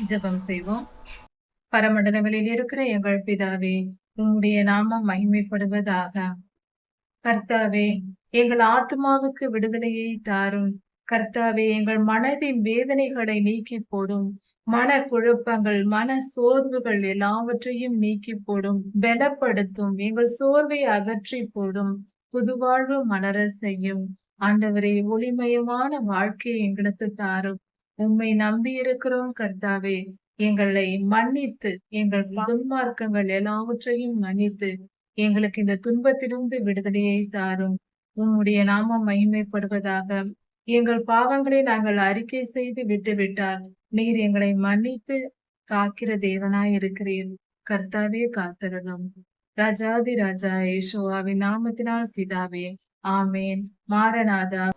ஜெபம் செய்வோம். பரமண்டலங்களில் இருக்கிற எங்கள் பிதாவே, உம்முடைய நாமம் மகிமைப்படுவதாக. கர்த்தாவே, எங்கள் ஆத்துமாவுக்கு விடுதலையை தாரும். கர்த்தாவே, எங்கள் மனதின் வேதனைகளை நீக்கி போடும். மன குழப்பங்கள், மன சோர்வுகள் எல்லாவற்றையும் நீக்கி போடும். பலப்படுத்தும். எங்கள் சோர்வை அகற்றி போடும். புதுவாழ்வு மலர செய்யும். ஆண்டவரே, ஒளிமயமான வாழ்க்கையை எங்களுக்கு தாரும். உம்மை நம்பி இருக்கிறோம் கர்த்தாவே. எங்களை மன்னித்து, எங்கள் துன்மார்க்கங்கள் எல்லாவற்றையும் மன்னித்து, எங்களுக்கு இந்த துன்பத்திலிருந்து விடுதலையை தாரும். உம்முடைய நாமம் மகிமைப்படுவதாக. எங்கள் பாவங்களை நாங்கள் அறிக்கை செய்து விட்டுவிட்டால் நீர் எங்களை மன்னித்து காக்கிற தேவனாய் இருக்கிறீர். கர்த்தாவே, காத்திரளும். ராஜாதி ராஜா இயேசுவாவின் நாமத்தினால் பிதாவே, ஆமேன். மாரநாதா.